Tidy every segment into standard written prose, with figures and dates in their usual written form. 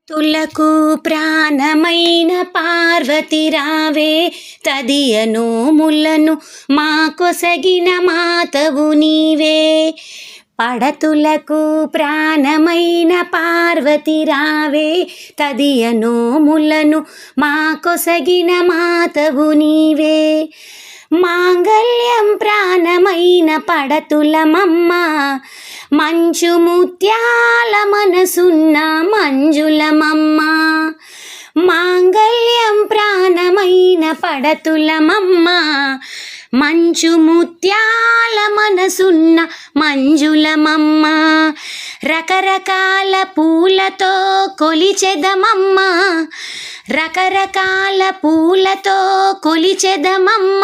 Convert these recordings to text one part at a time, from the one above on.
తులకు ప్రాణమైన పార్వతి రావే తదియ నోములను మా కొసగిన మాతవు నీవే. పడతులకు ప్రాణమైన పార్వతి రావే తదియ నోములను మా కొసగిన మాతవు నీవే. మాంగళ్యం ప్రాణమైన పడతులమమ్మ మంచు ముత్యాల మనసున్న మంజులమమ్మ. మాంగళ్యం ప్రాణమైన పడతులమమ్మ మంచు ముత్యాల మనసున్న మంజులమమ్మ. రకరకాల పూలతో కొలిచెదమమ్మ రకరకాల పూలతో కొలిచెదమమ్మ.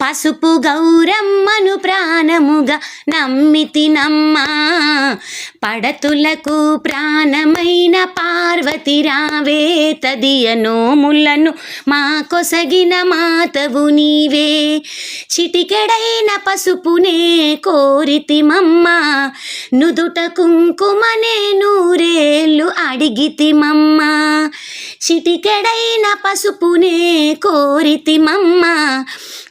పసుపు గౌరమ్మను ప్రాణముగా నమ్మితినమ్మ. పడతులకు ప్రాణమైన పార్వతి రావే తదియ నోములను మా కొసగిన మాతవు నీవే. చిటికెడైన పసుపునే కోరితిమమ్మ నుదుట కుంకుమనే నూరేళ్ళు అడిగితిమమ్మ. చిటికెడైన పసుపునే కోరితిమమ్మ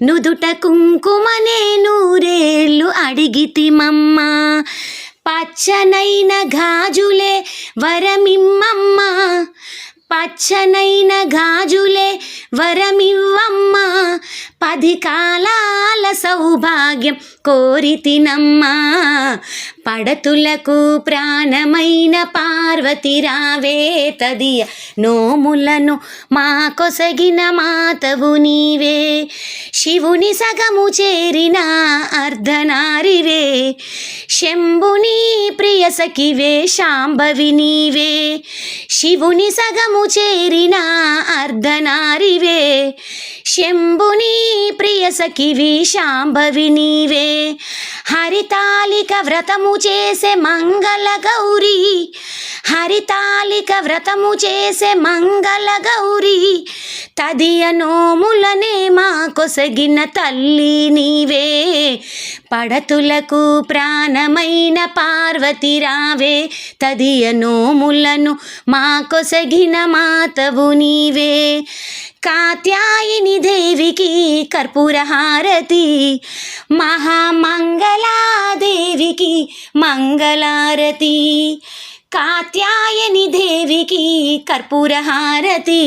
నుదుట కుంకుమనే నూరేళ్ళు అడిగితిమమ్మ. పచ్చనైన గాజులే వరమిమ్మమ్మ పచ్చనైన గాజులే వరమివ్వమ్మ. 10 కాలాల సౌభాగ్యం కోరితినమ్మ. పడతులకు ప్రాణమైన పార్వతి రావే తదియ నోములను మా కొసగిన మాతవు నీవే. శివుని సగము చేరిన అర్ధనారివే శంభుని ప్రియ సఖివే శాంభవి నీవే. శివుని సగము చేరిన అర్ధనారివే శంభుని ప్రియ సఖివి శాంభవి నీవే. హరితాళిక వ్రతము చేసే మంగళ గౌరీ హరితాళిక వ్రతము చేసే మంగళ గౌరీ. తదియ నోములనే మా కొసగిన తల్లి నీవే. పడతులకు ప్రాణమైన పార్వతి రావే తదియ నోములను మా కొసగిన మాతవు నీవే. కాత్యాయిని దేవికి కర్పూర హారతి మహామంగళాదేవికి మంగళారతి. కాత్యాయని దేవికి కర్పూర హారతి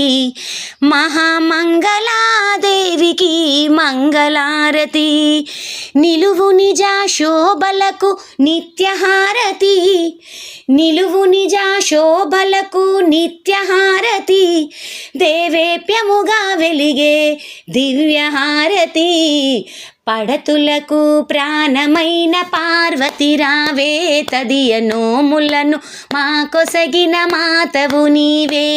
మహామంగళాదేవికి మంగళారతి. నిలువు నిజ శోభలకు నిత్యహారతి నిలువు నిజ శోభలకు నిత్యహారతి. దేవేప్యముగా వెలిగే దివ్యహారతి. పడతులకు ప్రాణమైన పార్వతి రావే తదియ నోములను మా కొసగిన మాతవు నీవే.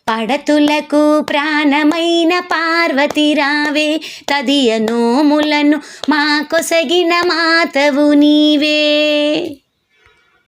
పడతులకు ప్రాణమైన పార్వతి రావే తదియ నోములను మా కొసగిన మాతవు నీవే.